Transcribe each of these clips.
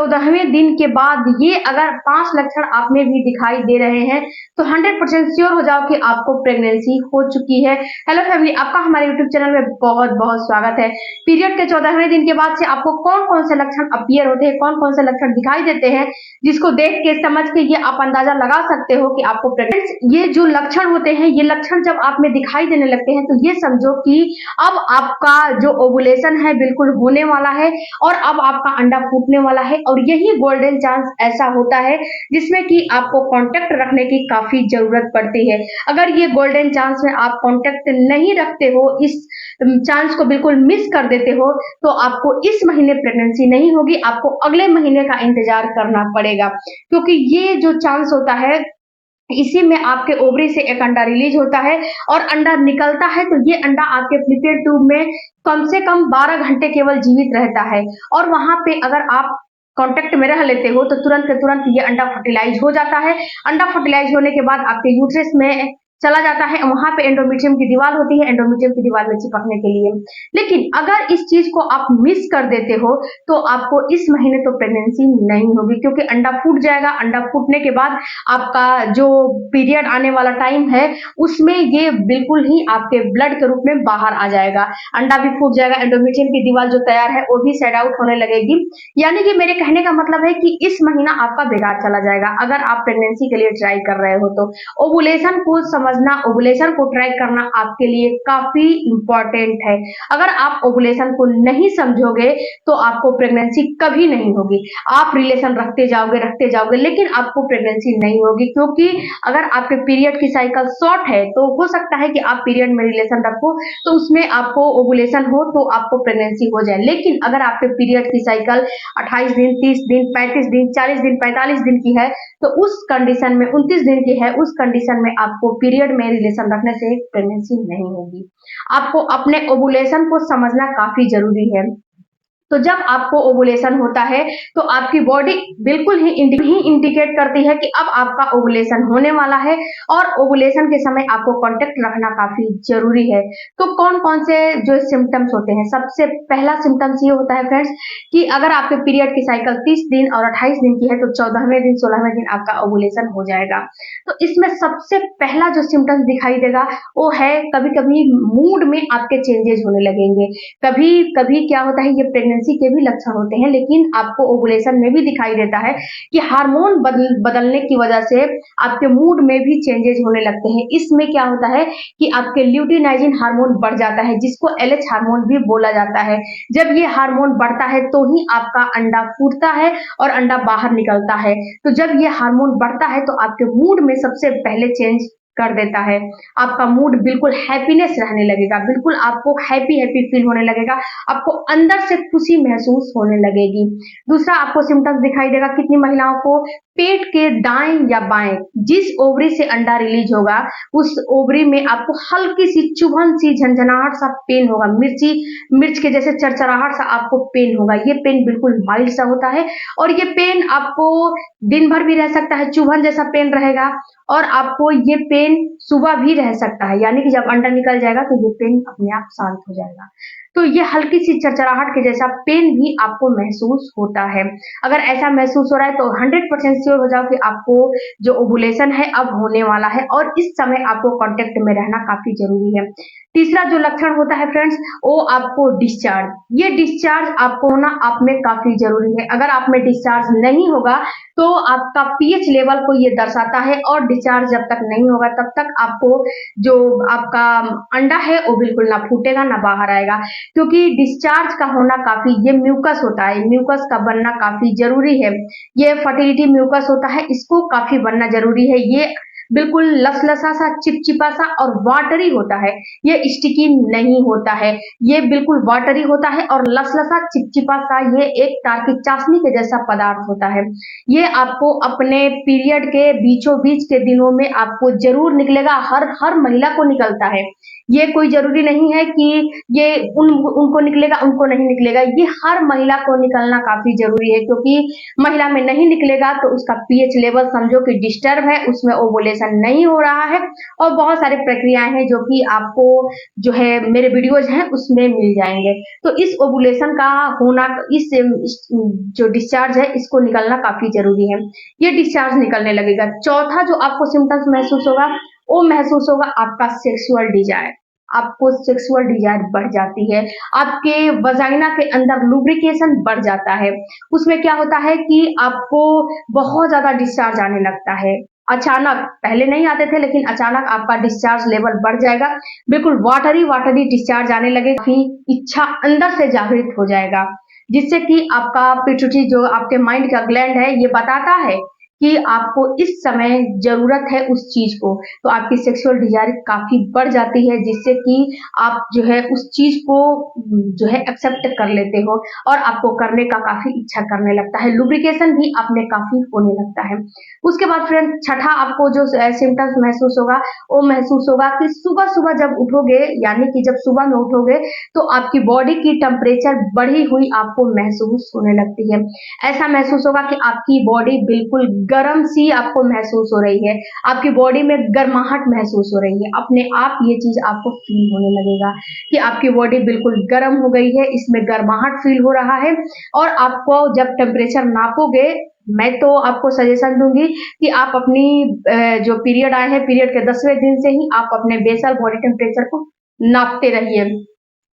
14वें दिन के बाद ये अगर 5 लक्षण आप में भी दिखाई दे रहे हैं तो 100% श्योर हो जाओ कि आपको प्रेगनेंसी हो चुकी है। हेलो फैमिली, आपका हमारे यूट्यूब चैनल में बहुत-बहुत स्वागत है। पीरियड के 14वें दिन के बाद से आपको कौन-कौन से लक्षण अपीयर होते हैं, कौन-कौन से लक्षण दिखाई देते हैं, जिसको देख के समझ के ये आप अंदाजा लगा सकते हो कि आपको प्रेगनेंसी। ये जो लक्षण होते हैं, ये लक्षण जब आप में दिखाई देने लगते हैं तो ये समझो कि अब आपका जो ओवुलेशन है बिल्कुल होने वाला है और अब आपका अंडा फूटने वाला है। और यही गोल्डन चांस ऐसा होता है जिसमें कि आपको कांटेक्ट रखने की काफी जरूरत पड़ती है। अगर ये गोल्डन चांस में आप कांटेक्ट नहीं रखते हो, इस चांस को बिल्कुल मिस कर देते हो, तो आपको इस महीने प्रेगनेंसी नहीं होगी, आपको अगले महीने का इंतजार करना पड़ेगा। क्योंकि ये जो चांस होता है, इसी में आपके ओवरी से एक अंडा रिलीज होता है और अंडा निकलता है, तो ये अंडा आपके फैलोपियन ट्यूब में कम से कम 12 घंटे केवल जीवित रहता है। और वहां पे अगर आप कांटेक्ट में रह लेते हो तो तुरंत के तुरंत ये अंडा फर्टिलाइज हो जाता है। अंडा फर्टिलाइज होने के बाद आपके यूट्रस में चला जाता है, वहां पे एंडोमेट्रियम की दीवार होती है, एंडोमेट्रियम की दीवार में चिपकने के लिए। लेकिन अगर इस चीज को आप मिस कर देते हो तो आपको इस महीने तो प्रेगनेंसी नहीं होगी, क्योंकि अंडा फूट जाएगा। अंडा फूटने के बाद आपका जो पीरियड आने वाला टाइम है उसमें ये बिल्कुल ही आपके ब्लड के रूप में बाहर आ जाएगा। अंडा भी फूट जाएगा, एंडोमेट्रियम की दीवार जो तैयार है वो भी सेड आउट होने लगेगी। यानी कि मेरे कहने का मतलब है कि इस महीना आपका बेकार चला जाएगा अगर आप प्रेगनेंसी के लिए ट्राई कर रहे हो तो। ओवुलेशन को समझना, ओवुलेशन को ट्रैक करना आपके लिए काफी इंपॉर्टेंट है। अगर आप ओवुलेशन को नहीं समझोगे तो आपको प्रेगनेंसी कभी नहीं होगी। आप रिलेशन रखते जाओगे लेकिन आपको प्रेगनेंसी नहीं होगी, क्योंकि अगर आपके पीरियड की साइकिल शॉर्ट है तो हो सकता है कि आप पीरियड में रिलेशन रखो तो उसमें आपको ओवुलेशन हो तो आपको प्रेगनेंसी हो जाए। लेकिन अगर आपके पीरियड की साइकिल 28 दिन, 30 दिन, 35 दिन, 40 दिन, 45 दिन की है तो उस कंडीशन में 29 दिन की है, उस कंडीशन में आपको पीरियड में रिलेशन रखने से प्रेगनेंसी नहीं होगी। आपको अपने ओवुलेशन को समझना काफी जरूरी है। तो जब आपको ओवुलेशन होता है तो आपकी बॉडी बिल्कुल ही इंडिकेट करती है कि अब आपका ओवुलेशन होने वाला है और ओवुलेशन के समय आपको कांटेक्ट रखना काफी जरूरी है। तो कौन कौन से जो सिम्टम्स होते हैं, सबसे पहला सिम्टम्स ये होता है फ्रेंड्स कि अगर आपके पीरियड की साइकिल 30 दिन और 28 दिन की है तो 14वें दिन 16वें दिन आपका ओवुलेशन हो जाएगा। तो इसमें सबसे पहला जो सिम्टम्स दिखाई देगा वो है कभी कभी मूड में आपके चेंजेस होने लगेंगे। कभी कभी क्या होता है, ये प्रेगनेंसी के भी लक्षण होते हैं, लेकिन आपको ओवुलेशन में भी दिखाई देता है कि हार्मोन बदलने की वजह से आपके मूड में भी चेंजेस होने लगते हैं। इसमें क्या होता है कि आपके ल्यूटिनाइजिन हार्मोन बढ़ जाता है, जिसको एलएच हार्मोन भी बोला जाता है। जब ये हार्मोन बढ़ता है तो ही आपका अंडा फूटता है और अंडा बाहर निकलता है। तो जब ये हार्मोन बढ़ता है तो आपके मूड में सबसे पहले चेंज कर देता है। आपका मूड बिल्कुल हैप्पीनेस रहने लगेगा, बिल्कुल आपको हैप्पी हैप्पी फील होने लगेगा, आपको अंदर से खुशी महसूस होने लगेगी। दूसरा आपको सिम्टम्स दिखाई देगा कितनी महिलाओं को पेट के दाएं या बाएं जिस ओवरी से अंडा रिलीज होगा उस ओवरी में आपको हल्की सी चुभन सी झंझनाहट सा पेन होगा, मिर्च के जैसे चरचराहट सा आपको पेन होगा। ये पेन बिल्कुल माइल्ड सा होता है और ये पेन आपको दिन भर भी रह सकता है, चुभन जैसा पेन रहेगा और आपको ये पेन सुबह भी रह सकता है। यानी कि जब अंडा निकल जाएगा तो ये पेन अपने आप शांत हो जाएगा। तो ये हल्की सी चरचराहट के जैसा पेन भी आपको महसूस होता है। अगर ऐसा महसूस हो रहा है तो 100% श्योर हो जाओ कि आपको जो ओवुलेशन है अब होने वाला है और इस समय आपको कांटेक्ट में रहना काफी जरूरी है। तीसरा जो लक्षण होता है फ्रेंड्स वो आपको डिस्चार्ज, ये डिस्चार्ज आपको होना आप में काफी जरूरी है। अगर आप में डिस्चार्ज नहीं होगा तो आपका पीएच लेवल को ये दर्शाता है और डिस्चार्ज जब तक नहीं होगा तब तक आपको जो आपका अंडा है वो बिल्कुल ना फूटेगा ना बाहर आएगा। क्योंकि डिस्चार्ज का होना काफी, ये म्यूकस होता है, म्यूकस का बनना काफी जरूरी है। ये फर्टिलिटी म्यूकस होता है, इसको काफी बनना जरूरी है। ये बिल्कुल लसलसा सा, चिपचिपा सा और वाटरी होता है, ये स्टिकी नहीं होता है। ये बिल्कुल वाटरी होता है और लसलसा चिपचिपा सा, ये एक तार्किक चाशनी के जैसा पदार्थ होता है। ये आपको अपने पीरियड के बीचों बीच के दिनों में आपको जरूर निकलेगा, हर महिला को निकलता है। ये कोई जरूरी नहीं है कि ये उनको निकलेगा उनको नहीं निकलेगा, ये हर महिला को निकलना काफी जरूरी है। क्योंकि महिला में नहीं निकलेगा तो उसका पीएच लेवल समझो कि डिस्टर्ब है, उसमें ओवुलेशन ओवुलेशन नहीं हो रहा है और बहुत सारी प्रक्रियाएं हैं जो कि आपको जो है मेरे वीडियोज हैं उसमें मिल जाएंगे। तो इस ओवुलेशन का होना, इस जो डिस्चार्ज है इसको निकलना काफी जरूरी है। ये डिस्चार्ज निकलने लगेगा। चौथा जो आपको सिम्टम्स महसूस होगा वो महसूस होगा आपका सेक्सुअल डिजायर। आपको सेक्सुअल डिजायर बढ़ जाती है, आपके वजाइना के अंदर लुब्रिकेशन बढ़ जाता है। उसमें क्या होता है कि आपको बहुत ज्यादा डिस्चार्ज आने लगता है। अचानक, पहले नहीं आते थे लेकिन अचानक आपका डिस्चार्ज लेवल बढ़ जाएगा। बिल्कुल वाटरी वाटरी डिस्चार्ज आने लगेगा। इच्छा अंदर से जागृत हो जाएगा, जिससे कि आपका पिट्यूटरी जो आपके माइंड का ग्लैंड है ये बताता है कि आपको इस समय जरूरत है उस चीज को। तो आपकी सेक्सुअल डिजायर काफी बढ़ जाती है, जिससे कि आप जो है उस चीज को जो है एक्सेप्ट कर लेते हो और आपको करने का काफी इच्छा करने लगता है। लुब्रिकेशन भी आप में काफी होने लगता है। उसके बाद फ्रेंड छठा आपको जो सिम्टम्स महसूस होगा वो महसूस होगा कि सुबह सुबह जब उठोगे, यानी कि जब सुबह में उठोगे तो आपकी बॉडी की टेम्परेचर बढ़ी हुई आपको महसूस होने लगती है। ऐसा महसूस होगा कि आपकी बॉडी बिल्कुल गर्म सी आपको महसूस हो रही है, आपकी बॉडी में गर्माहट महसूस हो रही है। अपने आप ये चीज आपको फील होने लगेगा कि आपकी बॉडी बिल्कुल गर्म हो गई है, इसमें गर्माहट फील हो रहा है। और आपको जब टेम्परेचर नापोगे, मैं तो आपको सजेशन दूंगी कि आप अपनी जो पीरियड आए हैं, पीरियड के 10वें दिन से ही आप अपने बेसल बॉडी टेम्परेचर को नापते रहिए।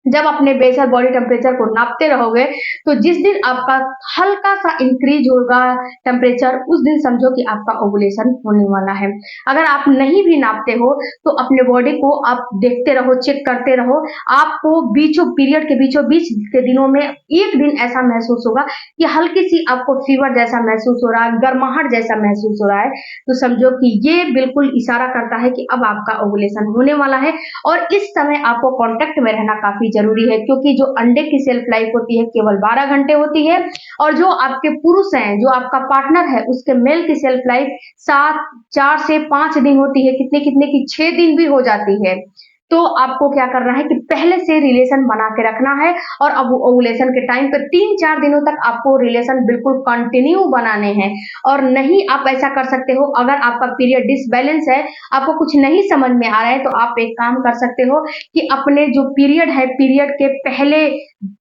जब अपने बेसल बॉडी टेम्परेचर को नापते रहोगे तो जिस दिन आपका हल्का सा इंक्रीज होगा टेम्परेचर, उस दिन समझो कि आपका ओवुलेशन होने वाला है। अगर आप नहीं भी नापते हो तो अपने बॉडी को आप देखते रहो, चेक करते रहो। आपको बीचों पीरियड के बीचों बीच के दिनों में एक दिन ऐसा महसूस होगा कि हल्की सी आपको फीवर जैसा महसूस हो रहा है, गर्माहट जैसा महसूस हो रहा है, तो समझो कि ये बिल्कुल इशारा करता है कि अब आपका ओवुलेशन होने वाला है। और इस समय आपको कांटेक्ट में रहना काफी जरूरी है, क्योंकि जो अंडे की सेल्फ लाइफ होती है केवल 12 घंटे होती है और जो आपके पुरुष हैं, जो आपका पार्टनर है, उसके मेल की सेल्फ लाइफ 4 से 5 दिन होती है, कितने कितने की 6 दिन भी हो जाती है। तो आपको क्या करना है कि पहले से रिलेशन बना के रखना है और अब ओवुलेशन के टाइम पे 3-4 दिनों तक आपको रिलेशन बिल्कुल कंटिन्यू बनाने हैं। और नहीं आप ऐसा कर सकते हो, अगर आपका पीरियड डिसबैलेंस है, आपको कुछ नहीं समझ में आ रहा है, तो आप एक काम कर सकते हो कि अपने जो पीरियड है, पीरियड के पहले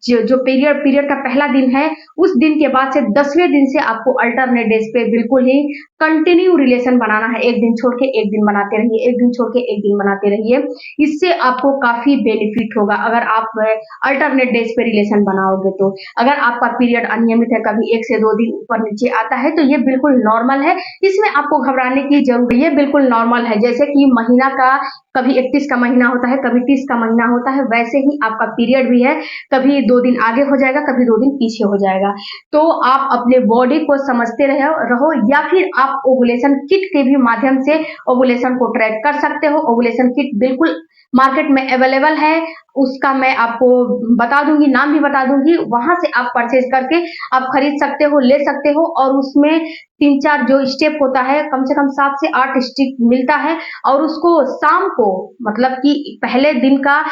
जो पीरियड का पहला दिन है, उस दिन के बाद से 10वें दिन से आपको अल्टरनेट डेज पे बिल्कुल ही कंटिन्यू रिलेशन बनाना है। एक दिन छोड़ के एक दिन बनाते रहिए, एक दिन छोड़ के एक दिन बनाते रहिए। इससे आपको काफी बेनिफिट होगा अगर आप अल्टरनेट डेज पे रिलेशन बनाओगे तो। अगर आपका पीरियड अनियमित है, कभी 1 से 2 दिन ऊपर नीचे आता है, तो ये बिल्कुल नॉर्मल है, इसमें आपको घबराने की जरूरत, ये बिल्कुल नॉर्मल है। जैसे कि महीना का कभी 31 का महीना होता है, कभी 30 का महीना होता है, वैसे ही आपका पीरियड भी है, कभी 2 दिन आगे हो जाएगा, कभी 2 दिन पीछे हो जाएगा। तो आप अपने बॉडी को समझते रहो या फिर आप ओवुलेशन किट के भी माध्यम से ओवुलेशन को ट्रैक कर सकते हो। ओवुलेशन किट बिल्कुल मार्केट में अवेलेबल है, उसका मैं आपको बता दूंगी, नाम भी बता दूंगी, वहां से आप परचेज करके आप खरीद सकते हो, ले सकते हो। और उसमें 3-4 जो स्टेप होता है, कम से कम 7 से 8 स्टेप मिलता है और उसको शाम को, मतलब कि पहले दिन का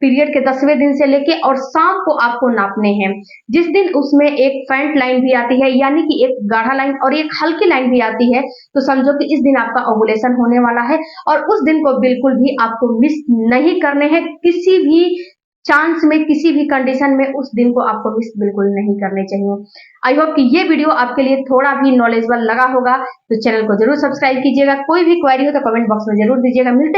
पीरियड के 10वें दिन से लेके और शाम को आपको नापने हैं। जिस दिन उसमें एक फेंट लाइन भी आती है, यानी कि एक गाढ़ा लाइन और एक हल्की लाइन भी आती है, तो समझो कि इस दिन आपका ओवुलेशन होने वाला है। और उस दिन को बिल्कुल भी आपको मिस नहीं करने हैं, किसी भी चांस में, किसी भी कंडीशन में उस दिन को आपको मिस बिल्कुल नहीं करने चाहिए। आई होप कि ये वीडियो आपके लिए थोड़ा भी नॉलेजेबल लगा होगा, तो चैनल को जरूर सब्सक्राइब कीजिएगा। कोई भी क्वेरी हो तो कमेंट बॉक्स में जरूर दीजिएगा। मिलते हैं